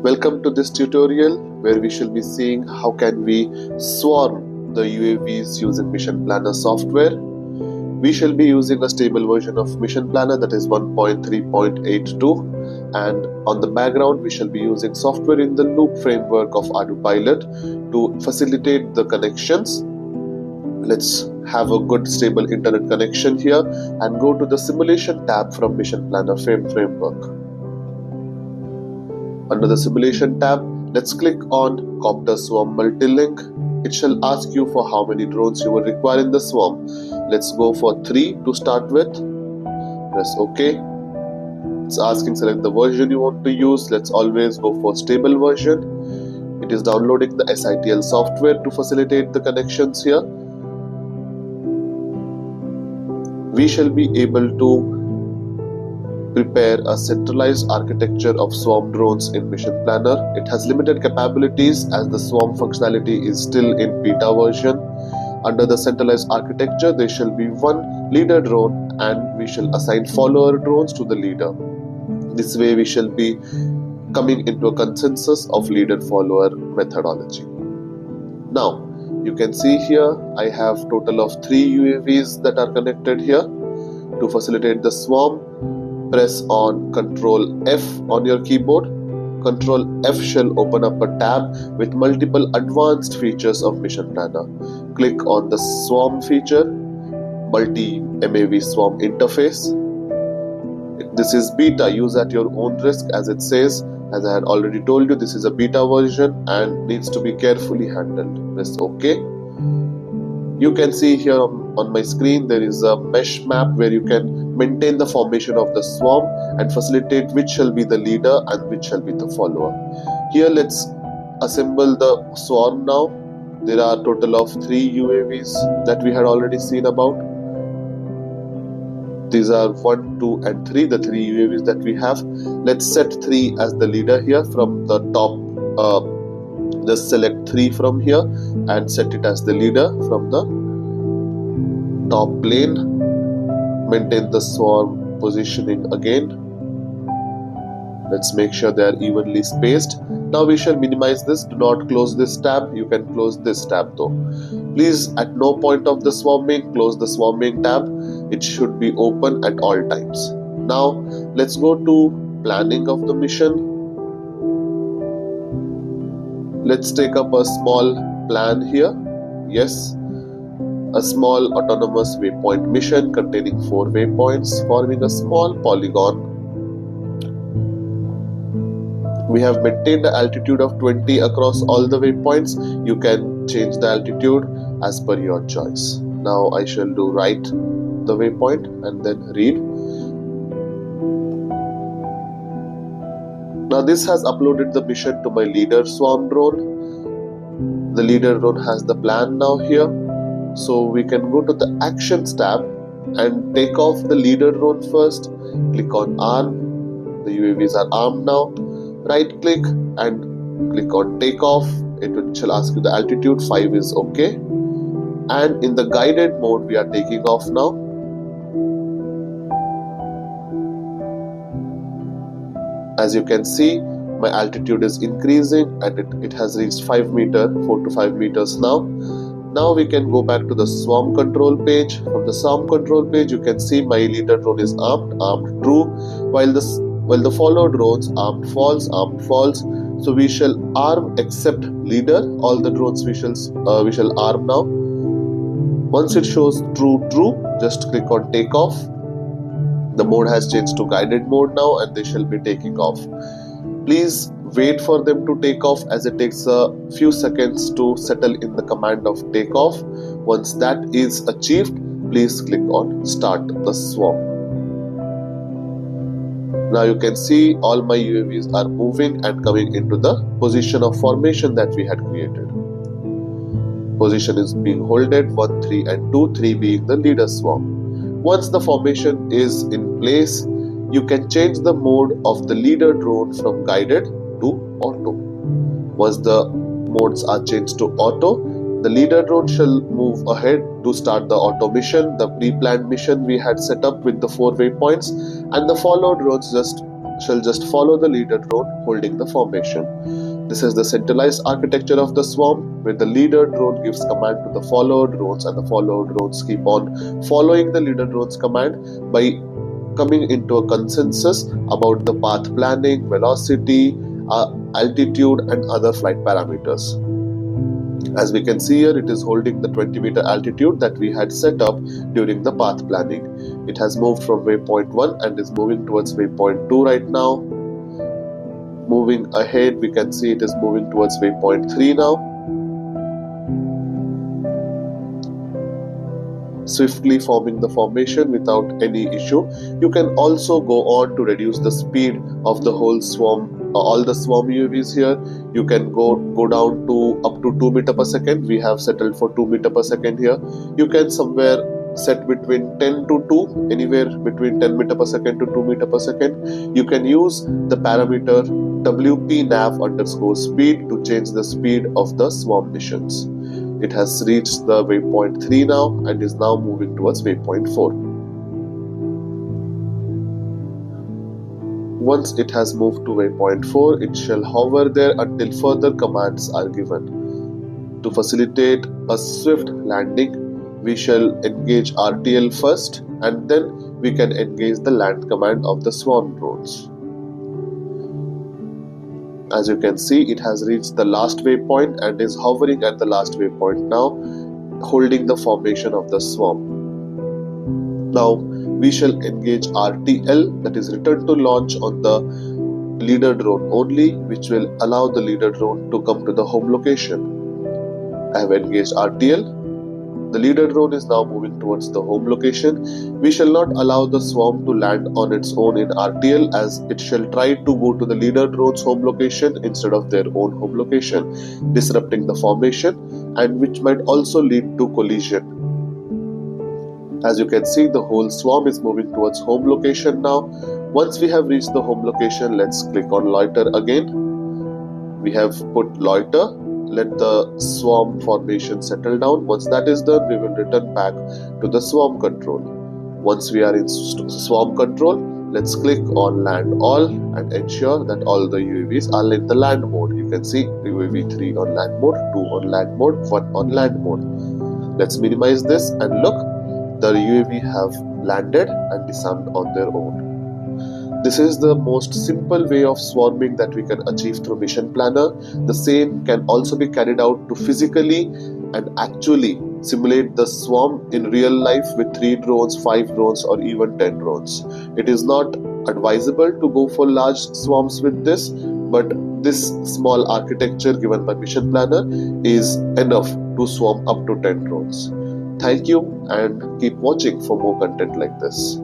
Welcome to this tutorial where we shall be seeing how can we swarm the UAVs using Mission Planner software. We shall be using a stable version of Mission Planner, that is 1.3.82, and on the background we shall be using software in the loop framework of ArduPilot to facilitate the connections. Let's have a good stable internet connection here and go to the simulation tab from Mission Planner framework. Under the simulation tab, let's click on Copter Swarm Multi-Link. It shall ask you for how many drones you will require in the swarm. Let's go for 3 to start with. Press OK. It's asking select the version you want to use. Let's always go for stable version. It is downloading the SITL software to facilitate the connections here. We shall be able to prepare a centralized architecture of swarm drones in Mission Planner. It has limited capabilities as the swarm functionality is still in beta version. Under the centralized architecture, there shall be one leader drone and we shall assign follower drones to the leader. This way we shall be coming into a consensus of leader-follower methodology. Now, you can see here I have total of 3 UAVs that are connected here. To facilitate the swarm, press on Ctrl F on your keyboard. Ctrl F shall open up a tab with multiple advanced features of Mission Planner. Click on the swarm feature, multi-MAV swarm interface. This is beta, use at your own risk as it says. As I had already told you, this is a beta version and needs to be carefully handled. Press OK. You can see here on my screen there is a mesh map where you can maintain the formation of the swarm and facilitate which shall be the leader and which shall be the follower. Here let's assemble the swarm now. There are a total of 3 UAVs that we had already seen about. These are 1, 2 and 3, the 3 UAVs that we have. Let's set 3 as the leader here from the top. Just select 3 from here and set it as the leader from the top plane. Maintain the swarm positioning again. Let's make sure they are evenly spaced. Now we shall minimize this. Do not close this tab. You can close this tab though. Please at no point of the swarming close the swarming tab. It should be open at all times. Now let's go to planning of the mission. Let's take up a small plan here. Yes, a small autonomous waypoint mission containing 4 waypoints forming a small polygon. We have maintained the altitude of 20 across all the waypoints. You can change the altitude as per your choice. Now I shall do write the waypoint and then read. Now this has uploaded the mission to my leader swarm drone. The leader drone has the plan now here. So we can go to the actions tab and take off the leader drone first. Click on arm. The UAVs are armed now. Right click and click on takeoff. It shall ask you the altitude. 5 is okay. And in the guided mode we are taking off now. As you can see, my altitude is increasing and it has reached 4 to 5 meters now. Now we can go back to the swarm control page. From the swarm control page, you can see my leader drone is armed true, while the follow drones armed false. So we shall arm except leader. All the drones we shall arm now. Once it shows true, just click on takeoff. The mode has changed to guided mode now and they shall be taking off. Please wait for them to take off as it takes a few seconds to settle in the command of takeoff. Once that is achieved, please click on start the swarm. Now you can see all my UAVs are moving and coming into the position of formation that we had created. Position is being holded 1, 3 and 2, 3 being the leader swarm. Once the formation is in place, you can change the mode of the leader drone from guided to auto. Once the modes are changed to auto, the leader drone shall move ahead to start the auto mission, the pre-planned mission we had set up with the 4 waypoints, and the follow drones just shall just follow the leader drone holding the formation. This is the centralized architecture of the swarm, where the leader drone gives command to the follower drones, and the follower drones keep on following the leader drone's command by coming into a consensus about the path planning, velocity, altitude, and other flight parameters. As we can see here, it is holding the 20-meter altitude that we had set up during the path planning. It has moved from waypoint 1 and is moving towards waypoint 2 right now. Moving ahead, we can see it is moving towards waypoint 3 now. Swiftly forming the formation without any issue. You can also go on to reduce the speed of the whole swarm, all the swarm UAVs here. You can go down to up to 2 meter per second. We have settled for 2 meter per second here. You can somewhere set between 10 to 2, anywhere between 10 meter per second to 2 meter per second. You can use the parameter WP_nav_speed to change the speed of the swarm missions. It has reached the waypoint 3 now and is now moving towards waypoint 4. Once it has moved to waypoint 4, it shall hover there until further commands are given. To facilitate a swift landing, we shall engage RTL first, and then we can engage the land command of the swarm drones. As you can see, it has reached the last waypoint and is hovering at the last waypoint now, holding the formation of the swarm. Now we shall engage RTL, that is return to launch, on the leader drone only, which will allow the leader drone to come to the home location. I have engaged RTL. The leader drone is now moving towards the home location. We shall not allow the swarm to land on its own in RTL, as it shall try to go to the leader drone's home location instead of their own home location, disrupting the formation, and which might also lead to collision. As you can see, the whole swarm is moving towards home location now. Once we have reached the home location, let's click on loiter again. We have put loiter. Let the swarm formation settle down. Once that is done, we will return back to the swarm control. Once we are in swarm control, let's click on land all and ensure that all the UAVs are in the land mode. You can see UAV 3 on land mode, 2 on land mode, 1 on land mode. Let's minimize this and look, the UAV have landed and disarmed on their own. This is the most simple way of swarming that we can achieve through Mission Planner. The same can also be carried out to physically and actually simulate the swarm in real life with 3 drones, 5 drones, or even 10 drones. It is not advisable to go for large swarms with this, but this small architecture given by Mission Planner is enough to swarm up to 10 drones. Thank you and keep watching for more content like this.